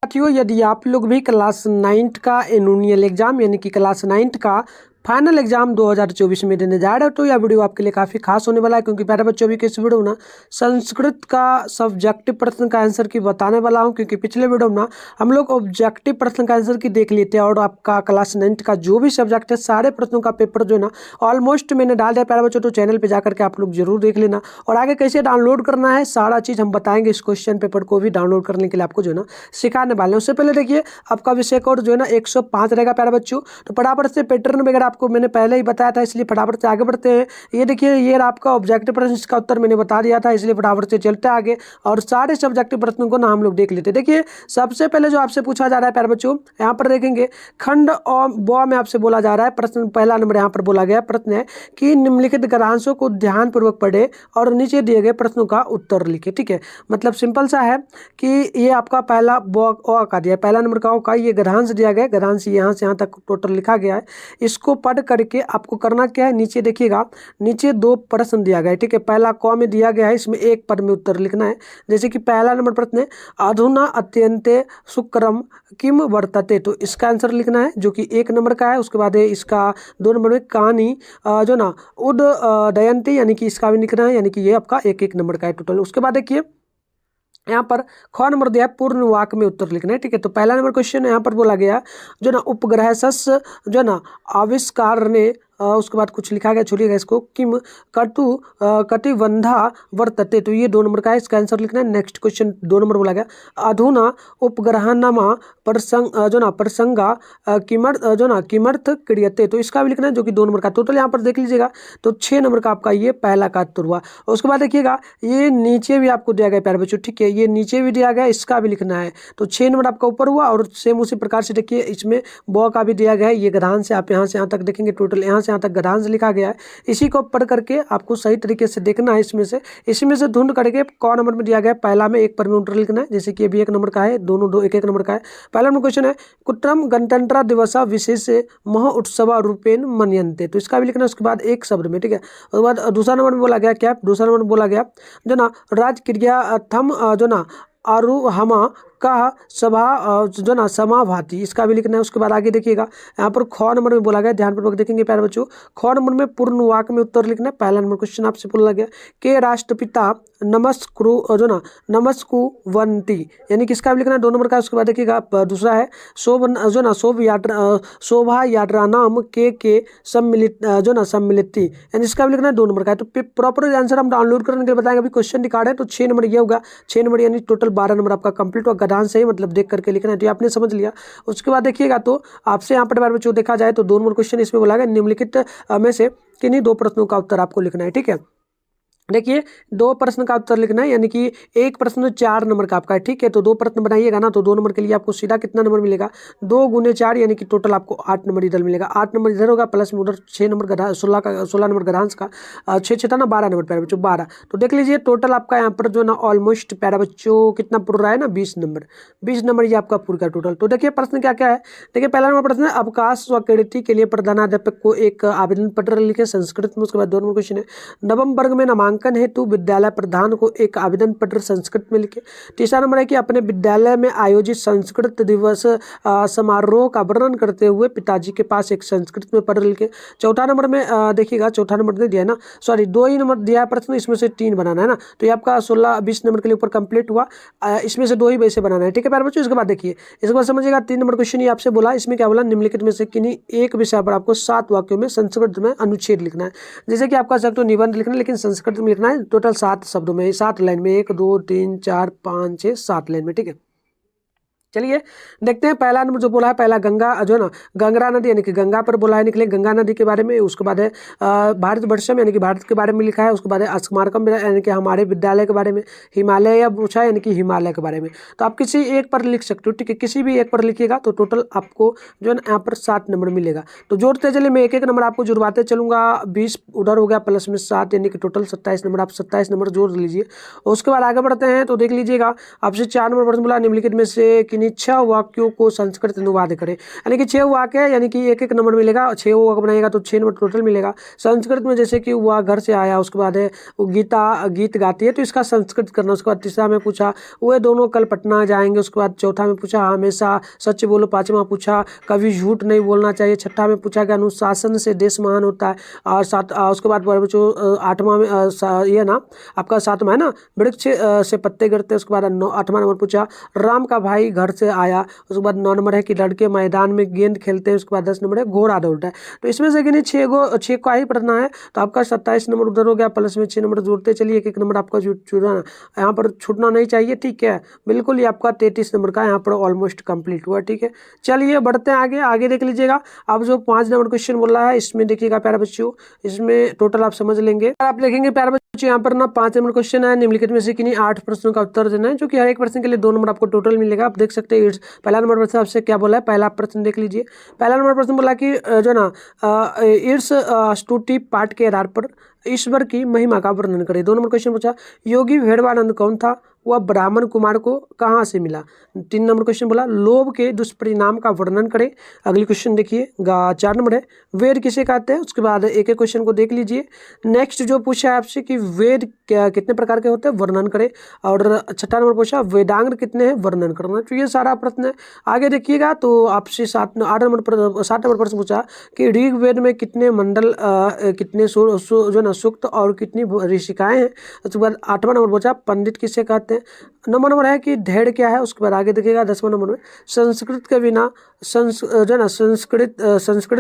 साथियों, यदि आप लोग भी क्लास 9th का एनुअल एग्जाम यानी कि क्लास 9th का फाइनल एग्जाम 2024 में देने जा रहे हो तो यह वीडियो आपके लिए काफ़ी खास होने वाला है, क्योंकि प्यारे बच्चों भी इस वीडियो ना संस्कृत का सब्जेक्टिव प्रश्न का आंसर की बताने वाला हूं। क्योंकि पिछले वीडियो में ना हम लोग ऑब्जेक्टिव प्रश्न का आंसर की देख लिए थे और आपका क्लास 9th का जो भी सब्जेक्ट है सारे प्रश्नों का पेपर जो है ना ऑलमोस्ट मैंने डाल दिया प्यारे बच्चों। तो चैनल पर जाकर के आप लोग जरूर देख लेना और आगे कैसे डाउनलोड करना है सारा चीज़ हम बताएंगे। इस क्वेश्चन पेपर को भी डाउनलोड करने के लिए आपको जो है ना सिखाने वाले हैं। उससे पहले देखिए आपका विषय कोड जो है ना 105 रहेगा प्यारे बच्चों। तो फटाफट से पैटर्न वगैरह आपको मैंने पहले ही बताया था, इसलिए फटाफट से आगे बढ़ते हैं। ये देखिए ये आपका ऑब्जेक्टिव प्रश्न, इसका उत्तर मैंने बता दिया था, इसलिए फटाफट से चलते आगे और सारे सब्जेक्टिव प्रश्नों को ना हम लोग देख लेते हैं। देखिए सबसे पहले जो आपसे पूछा जा रहा है प्यारे बच्चों, यहाँ पर देखेंगे खंड और ब में आपसे बोला जा रहा है प्रश्न। पहला नंबर यहाँ पर बोला गया प्रश्न है कि निम्नलिखित गद्यांशों को ध्यानपूर्वक पढ़े और नीचे दिए गए प्रश्नों का उत्तर लिखे। ठीक है, मतलब सिंपल सा है कि ये आपका पहला ब का दिया है, पहला नंबर का ये गद्यांश दिया गया, गद्यांश यहाँ से यहाँ तक टोटल लिखा गया है। इसको पढ़ करके आपको करना क्या है, नीचे देखिएगा नीचे दो प्रश्न दिया गया है। ठीक है, पहला क में दिया गया है, इसमें एक पद में उत्तर लिखना है। जैसे कि पहला नंबर प्रश्न है अधुना अत्यंते सुकरम किम वर्तते, तो इसका आंसर लिखना है जो कि 1 नंबर का है। उसके बाद है इसका 2 नंबर में कहानी जो ना उद दयंती, यानी कि इसका भी लिखना है, यानी कि ये आपका 1-1 नंबर का है टोटल। उसके बाद देखिए यहाँ पर ख नंबर दिया है पूर्ण वाक्य में उत्तर लिखना है। ठीक है, तो पहला नंबर क्वेश्चन यहाँ पर बोला गया जो ना उपग्रह सस्य जो ना आविष्कार ने उसके बाद कुछ लिखा गया, छोड़िएगा इसको, किम कटिबंधा वर्तते, तो ये 2 नंबर का है, इसका आंसर लिखना है। नेक्स्ट क्वेश्चन 2 नंबर बोला गया अधुना उपग्रहणमा प्रसंगा किमर्थ क्रियते, तो इसका भी लिखना है जो कि 2 नंबर का। टोटल यहाँ पर देख लीजिएगा तो 6 नंबर का आपका ये पहला का उत्तर हुआ। उसके बाद देखिएगा ये नीचे भी आपको दिया गया प्यारे बच्चों। ठीक है, ये नीचे भी दिया गया, इसका भी लिखना है, तो 6 नंबर आपका ऊपर हुआ। और सेम उसी प्रकार से देखिए इसमें ब का भी दिया गया है, ये गद्यांश से आप यहाँ से यहाँ तक देखेंगे, टोटल यहाँ से यहाँ तक गद्यांश लिखा गया है। इसी को पढ़ करके आपको सही तरीके से देखना है, इसमें से ढूंढ करके क नंबर में दिया गया है, पहला में 1 पर में उत्तर लिखना है। जैसे कि ये भी 1 नंबर का है, दोनों 1-1 नंबर का है। पहला नंबर क्वेश्चन है कुत्रम गणतंत्र दिवस विशेष मह उत्सव रूपेण मन्यन्ते, तो इसका भी लिखना है उसके बाद एक शब्द में। ठीक है, उसके बाद दूसरा नंबर में बोला गया क्या, दूसरा नंबर में बोला गया जो ना राजक्रिया थम जो ना आरुहमा का सभा जो ना समाभाती, इसका भी लिखना है। उसके बाद आगे देखिएगा यहाँ पर ख नंबर में बोला गया, ध्यानपूर्वक देखेंगे प्यारे बच्चों, ख नंबर में पूर्ण वाक्य में उत्तर लिखना है। पहला नंबर क्वेश्चन आपसे बोला गया के राष्ट्रपिता नमस्कुवंती, यानी कि इसका भी लिखना है 2 नंबर का। उसके बाद देखिएगा दूसरा है शोभा यात्रा नाम के सम्मिलित सम्मिलित, यानी इसका भी लिखना है 2 नंबर का है। तो प्रॉपर आंसर हम डाउनलोड करने के लिए बताएंगे। अभी क्वेश्चन रिकॉर्ड है तो 6 नंबर ये होगा, 6 नंबर यानी टोटल 12 नंबर आपका कंप्लीट हुआ। गद्यांश से ही मतलब देख करके लिखना है, तो आपने समझ लिया। उसके बाद देखिएगा तो आपसे यहाँ पर बार बच्चों देखा जाए तो 2 नंबर क्वेश्चन इसमें बोला गया निम्नलिखित में से किन्हीं 2 प्रश्नों का उत्तर आपको लिखना है। ठीक है, देखिए 2 प्रश्न का उत्तर लिखना है, यानी कि एक प्रश्न 4 नंबर का आपका है। ठीक है, तो 2 प्रश्न बनाइएगा ना तो 2 नंबर के लिए आपको सीधा कितना नंबर मिलेगा, 2 × 4 यानी कि टोटल आपको 8 नंबर इधर मिलेगा। 8 नंबर इधर होगा प्लस में उधर 6 नंबर 16 नंबर गद्यांश का, 6 था ना 12 नंबर प्यारे बच्चों 12। तो देख लीजिए टोटल आपका यहाँ पर जो ना ऑलमोस्ट प्यारे बच्चों कितना पूरा रहा है ना 20 नंबर ये आपका पूरा का टोटल। तो देखिए प्रश्न क्या क्या है, देखिए पहला नंबर प्रश्न है अवकाश स्वीकृति के लिए प्रधानाध्यापक को एक आवेदन पत्र लिखे संस्कृत में। उसके बाद 2 नंबर क्वेश्चन है नवम वर्ग में नामांकन हेतु विद्यालय प्रधान को एक आवेदन पत्र संस्कृत में लिखे। तीसरा नंबर है कि अपने विद्यालय में आयोजित संस्कृत दिवस समारोह का वर्णन करते हुए पिताजी के पास एक संस्कृत में पत्र लिखे। चौथा नंबर में देखिएगा, चौथा नंबर दे दिया है ना, सॉरी 2 ही नंबर दिया है प्रश्न, इसमें से 3 बनाना है ना, तो ये आपका 16-20 नंबर के लिए ऊपर कंप्लीट हुआ। इसमें से 2 ही वैसे बनाना है। ठीक है प्यारे बच्चों, इसके बाद देखिए इसके बाद समझिएगा 3 नंबर क्वेश्चन ये आपसे बोला, इसमें क्या बोला निम्नलिखित में से किन्हीं एक विषय पर आपको 7 वाक्यों में संस्कृत में अनुच्छेद लिखना है। जैसे कि आपका सकते हो निबंध लिखना है, लेकिन संस्कृत में लिखना है टोटल 7 शब्दों में, 7 लाइन में, 1 2 3 4 5 6 7 लाइन में। ठीक है, चलिए देखते हैं पहला नंबर जो बोला है, पहला गंगा जो है ना गंगरा नदी यानी कि गंगा पर बोला है, निकले गंगा नदी के बारे में। उसके बाद है भारतवर्षम यानी कि भारत के बारे में लिखा है। उसके बाद है स्मारकम यानी कि हमारे विद्यालय के बारे में। हिमालय या पूछा यानी कि हिमालय के बारे में। तो आप किसी एक पर लिख सकते हो। ठीक है, किसी भी एक पर लिखिएगा तो टोटल आपको जो है ना यहाँ पर 7 नंबर मिलेगा। तो जोड़ते चलिए मैं 1-1 नंबर आपको जुड़वाते चलूँगा। 20 उधर हो गया प्लस में 7 यानी कि टोटल 27 नंबर, आप 27 नंबर जोड़ लीजिए। उसके बाद आगे बढ़ते हैं तो देख लीजिएगा आपसे 4 नंबर प्रश्न बोला निम्नलिखित में से किन्हीं यानी 6 वाक्यों को संस्कृत अनुवाद करें। यानी कि 6 वाक्य यानी कि एक नंबर मिलेगा, 6 वाक्य बनाएगा तो 6 नंबर टोटल मिलेगा। संस्कृत में जैसे कि वह घर से आया, उसके बाद है वो गीत गाती है तो इसका संस्कृत करना। उसके बाद तीसरा में पूछा वे दोनों कल पटना जाएंगे। उसके बाद चौथा में पूछा हमेशा सच बोलो। पांचवा पूछा कभी झूठ नहीं बोलना चाहिए। छठा में पूछा कि अनुशासन से देश महान होता है। और उसके बाद बच्चों आठवां में ये ना आपका सातवां है ना, वृक्ष से पत्ते गिरते। उसके बाद आठवां नंबर पूछा राम का भाई घर से आया। उसके बाद 9 नंबर है कि लड़के मैदान में गेंद खेलते हैं। उसके बाद 10 नंबर है घोड़ा दौड़ता है। तो इसमें से कि नहीं 6 का ही पढ़ना है। तो आपका 27 नंबर उधर हो गया, प्लस में 6 नंबर जोड़ते चलिए, एक नंबर आपका छूटना यहाँ पर छूटना नहीं चाहिए। ठीक है, बिल्कुल ये आपका 33 नंबर का यहाँ पर ऑलमोस्ट कंप्लीट हुआ। ठीक है, चलिए बढ़ते हैं आगे। आगे देख लीजिएगा, अब जो 5 नंबर क्वेश्चन बोल रहा है इसमें देखिएगा प्यारे बच्चों, इसमें टोटल आप समझ लेंगे। आप लिखेंगे प्यारे बच्चों यहाँ पर ना 5 नंबर क्वेश्चन है, निम्नलिखित में से किन्हीं 8 प्रश्नों का उत्तर देना है, जो कि हर एक प्रश्न के लिए 2 नंबर आपको टोटल मिलेगा। आप देख सकते हैं पहला नंबर प्रश्न आपसे क्या बोला है, पहला प्रश्न देख लीजिए। पहला नंबर प्रश्न बोला कि जो ना ईर्ष स्तुति पाठ के आधार पर ईश्वर की महिमा का वर्णन करें। 2 नंबर क्वेश्चन पूछा योगी भेड़वानंद कौन था, वह ब्राह्मण कुमार को कहाँ से मिला। 3 नंबर क्वेश्चन बोला लोभ के दुष्परिणाम का वर्णन करें। अगली क्वेश्चन देखिए 4 नंबर है वेद किसे कहते हैं। उसके बाद एक एक क्वेश्चन को देख लीजिए। नेक्स्ट जो पूछा है आपसे कि वेद कितने प्रकार के होते हैं वर्णन करें। और 6ठा नंबर पूछा वेदांग कितने हैं वर्णन करना। तो ये सारा प्रश्न है। आगे देखिएगा तो आपसे 7 नंबर प्रश्न पूछा कि ऋग्वेद में कितने मंडल कितने जो ना सूक्त और कितनी ऋषिकाएं हैं। उसके बाद 8वां नंबर पूछा पंडित किसे कहते हैं। 9वां नंबर है कि धेड़ क्या है। उसके बाद आगे देखिएगा 10वां नंबर में संस्कृत के बिना संस्कृत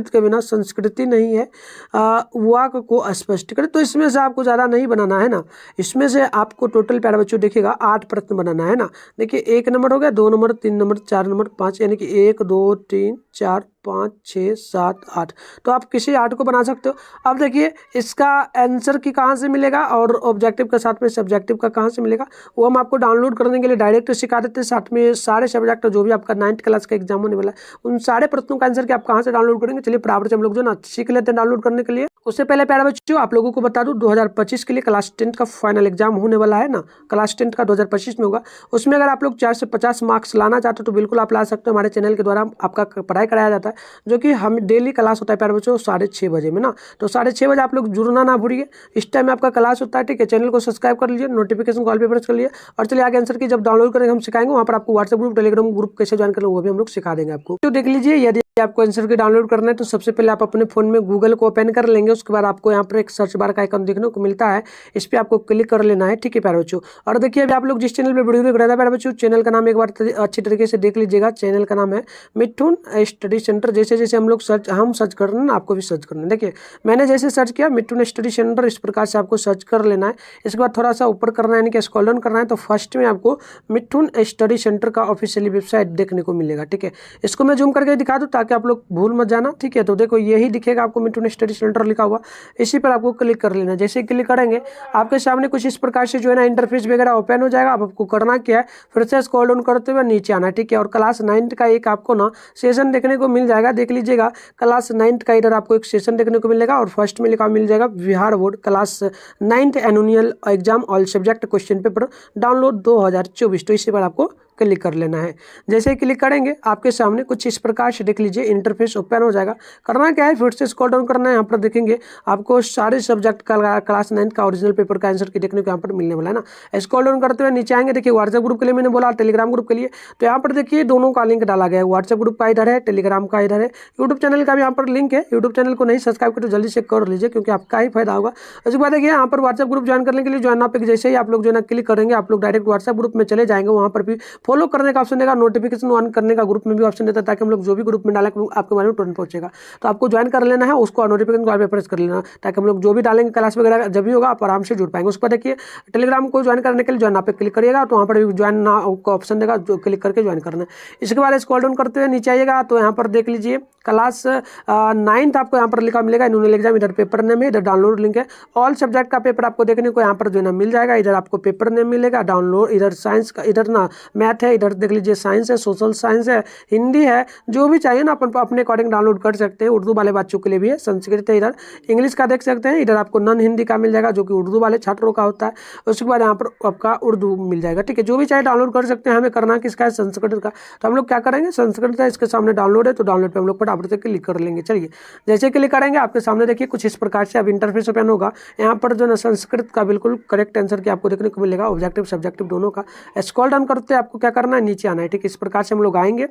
के बिना संस्कृति नहीं है, वाक्य को स्पष्ट करें। तो इसमें से आपको ज़्यादा नहीं बनाना है ना, इसमें से आपको टोटल प्यारे बच्चों देखिएगा 8 प्रश्न बनाना है ना। देखिए 1 नंबर हो गया, 2 नंबर, 3 नंबर, 4 नंबर, 5, यानी कि 1 2 3 4 5 6 7 8। तो आप किसी 8 को बना सकते हो। अब देखिए इसका आंसर की कहाँ से मिलेगा और ऑब्जेक्टिव के साथ में सब्जेक्टिव का कहाँ से मिलेगा, वो हम आपको डाउनलोड करने के लिए डायरेक्ट सिखा देते हैं। साथ में सारे सब्जेक्ट जो भी आपका 9th क्लास का एग्जाम होने वाला है उन सारे प्रश्नों का आंसर कि आप कहाँ से डाउनलोड करेंगे। चलिए बराबर से हम लोग जो ना सीख लेते हैं डाउनलोड करने के लिए। उससे पहले प्यारे बच्चों आप लोगों को बता दूं 2025 के लिए क्लास 10th का फाइनल एग्जाम होने वाला है ना, क्लास 10th का 2025 में होगा। उसमें अगर आप लोग 4 से 50 मार्क्स लाना चाहते हो तो बिल्कुल आप ला सकते हो। हमारे चैनल के द्वारा आपका पढ़ाई कराया जाता है, जो कि हम डेली क्लास होता है प्यारे बच्चों 6:30 बजे में ना। तो 6:30 बजे आप लोग जुड़ना ना भूलिए, इस टाइम में आपका क्लास होता है। ठीक है, चैनल को सब्सक्राइब कर लीजिए, नोटिफिकेशन कॉल पे प्रेस कर लिए। और चलिए आगे आंसर की जब डाउनलोड करेंगे हम सिखाएंगे, वहाँ पर आपको व्हाट्सएप ग्रुप टेलीग्राम ग्रुप कैसे ज्वाइन करें वो भी हम लोग सिखा देंगे आपको। तो देख लीजिए यदि आपको आंसर की डाउनलोड करना है तो सबसे पहले आप अपने फोन में गूगल को ओपन कर लेंगे। उसके बाद आपको यहाँ पर एक सर्च बार का आइकन देखने को मिलता है, इस पर आपको क्लिक कर लेना है। ठीक है प्यारे बच्चों, और देखिए अभी आप लोग जिस चैनल पे वीडियो देख रहे हैं प्यारे बच्चों, चैनल का नाम एक बार अच्छी तरीके से देख लीजिएगा। चैनल का नाम है मिठुन स्टडी सेंटर। जैसे जैसे हम लोग सर्च कर रहे हैं ना, आपको भी सर्च करना है। देखिए मैंने जैसे सर्च किया मिठुन स्टडी सेंटर, इस प्रकार से आपको सर्च कर लेना है। इसके बाद थोड़ा सा ऊपर करना है, यानी कि स्क्रॉल डाउन करना है। तो फर्स्ट में आपको मिठुन स्टडी सेंटर का ऑफिशियली वेबसाइट देखने को मिलेगा। ठीक है, इसको मैं जूम करके दिखा दूं ताकि आप लोग भूल मत जाना। ठीक है, तो देखो यही दिखेगा आपको मिठुन स्टडी सेंटर लिखा हुआ, इसी पर आपको क्लिक कर लेना। जैसे क्लिक करेंगे आपके सामने कुछ इस प्रकार से जो है ना इंटरफेस वगैरह ओपन हो जाएगा। अब आपको करना क्या है, फिर से स्क्रॉल डाउन करते हुए नीचे आना। ठीक है, और क्लास 9th का एक आपको ना सेशन देखने को मिल जाएगा, देख लीजिएगा। क्लास 9th का इधर आपको एक सेशन देखने को मिलेगा और फर्स्ट में लिखा मिल जाएगा Bihar board class 9th annual exam all subject question paper download 2024। तो इसी पर आपको क्लिक कर लेना है। जैसे ही क्लिक करेंगे आपके सामने कुछ इस प्रकार से देख लीजिए इंटरफेस ओपन हो जाएगा। करना क्या है, फिर से स्क्रॉल डाउन करना है। यहाँ पर देखेंगे आपको सारे सब्जेक्ट का क्लास 9th का ओरिजिनल पेपर का आंसर की देखने को यहाँ पर मिलने वाला है ना। स्क्रॉल डाउन करते हुए नीचे आएंगे, देखिए व्हाट्सएप ग्रुप के लिए मैंने बोला, टेलीग्राम ग्रुप के लिए। तो यहाँ पर देखिए दोनों का लिंक डाला गया है, व्हाट्सएप ग्रुप का इधर है, टेलीग्राम का इधर है, यूट्यूब चैनल का भी यहाँ पर लिंक है। यूट्यूब चैनल को नहीं सब्सक्राइब कर तो जल्दी से कर लीजिए, क्योंकि आपका ही फायदा होगा। उसके बाद देखिए यहाँ पर व्हाट्सएप ग्रुप ज्वाइन करने के लिए ज्वाइन पे जैसे ही आप लोग जो है ना क्लिक करेंगे आप लोग डायरेक्ट व्हाट्सएप ग्रुप में चले जाएंगे। वहाँ पर भी फॉलो करने का ऑप्शन, नोटिफिकेशन ऑन करने का ग्रुप में भी ऑप्शन देता है, ताकि हम लोग जो भी ग्रुप में डालें आपके बारे में तुरंत पहुंचेगा। तो आपको ज्वाइन कर लेना है, उसको नोटिफिकेशन कॉल पे प्रेस कर लेना, ताकि हम लोग जो भी डालेंगे क्लास वगैरह जब भी होगा आप आराम से जुड़ पाएंगे। उस पर देखिए टेलीग्राम को ज्वाइन करने के लिए ज्वाइन पे क्लिक करिएगा, तो वहाँ पर भी ज्वाइन का ऑप्शन देगा, जो क्लिक करके ज्वाइन करना है। इसके बाद स्क्रॉल डाउन करते हुए नीचे आइएगा तो यहाँ पर देख लीजिए क्लास 9th आपको यहाँ पर लिखा मिलेगा एनुअल एग्जाम, इधर पेपर नेम है, इधर डाउनलोड लिंक है। ऑल सब्जेक्ट का पेपर आपको देखने को यहाँ पर जो है ना मिल जाएगा। इधर आपको पेपर नेम मिलेगा, डाउनलोड, इधर साइंस का, इधर ना मैथ मैथ है, इधर देख लीजिए साइंस है, सोशल साइंस है, हिंदी है, जो भी चाहिए ना अपन अपने अकॉर्डिंग डाउनलोड कर सकते हैं। उर्दू वाले बच्चों के लिए भी है, संस्कृत है, इधर इंग्लिश का देख सकते हैं, इधर आपको नॉन हिंदी का मिल जाएगा जो कि उर्दू वाले छात्रों का होता है। उसके बाद यहाँ पर आपका उर्दू मिल जाएगा, ठीक है। जो भी चाहे डाउनलोड कर सकते हैं, हमें करना किसका है, संस्कृत का। तो हम लोग क्या करेंगे, संस्कृत है इसके सामने डाउनलोड है, तो डाउनलोड पे हम लोग फटाफट से क्लिक कर लेंगे। चलिए जैसे क्लिक करेंगे आपके सामने देखिए कुछ इस प्रकार से अब इंटरफेस ओपन होगा। यहाँ पर जो ना संस्कृत का बिल्कुल करेक्ट आंसर की आपको देखने को मिलेगा, ऑब्जेक्टिव सब्जेक्टिव दोनों का। स्क्रॉल डाउन करते आपको क्या करना है, नीचे आना है, ठीक है। इस प्रकार से हम लोग आएंगे।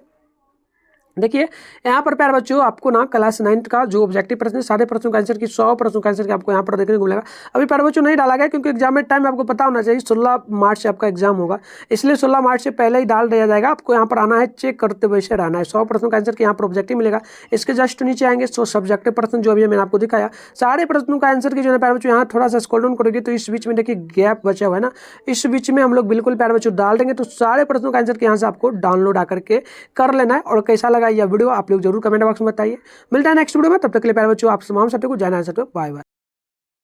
देखिए यहाँ पर प्यारे बच्चों आपको ना क्लास 9 का जो ऑब्जेक्टिव प्रश्न है, सारे प्रश्नों का आंसर की 100 प्रश्नों का आंसर की आपको यहाँ पर देखने को मिलेगा। अभी प्यारे बच्चों नहीं डाला गया क्योंकि एग्जाम में टाइम आपको पता होना चाहिए, 16 मार्च से आपका एग्जाम होगा, इसलिए 16 मार्च से पहले ही डाल दिया जाएगा। आपको यहाँ पर आना है, चेक करते वैसे रहना है। 100 प्रश्नों का आंसर की यहाँ पर ऑब्जेक्टिव मिलेगा। इसके जस्ट नीचे आएंगे तो सब्जेक्टिव प्रश्न जो अभी मैंने आपको दिखाया, सारे प्रश्नों का आंसर की जो है प्यारे बच्चों यहाँ थोड़ा सा स्क्रॉल डाउन करोगे तो इस बीच में देखिए गैप बचा हुआ है ना, इस बीच में हम लोग बिल्कुल प्यारे बच्चों डाल देंगे। तो सारे प्रश्नों का आंसर के यहाँ से आपको डाउनलोड आकर के कर लेना है। और कैसा लगा यह वीडियो आप लोग जरूर कमेंट बॉक्स में बताइए। मिलता है नेक्स्ट वीडियो में, तब तक के लिए प्यारे बच्चों आप तमाम सभी को जाना है। Bye bye.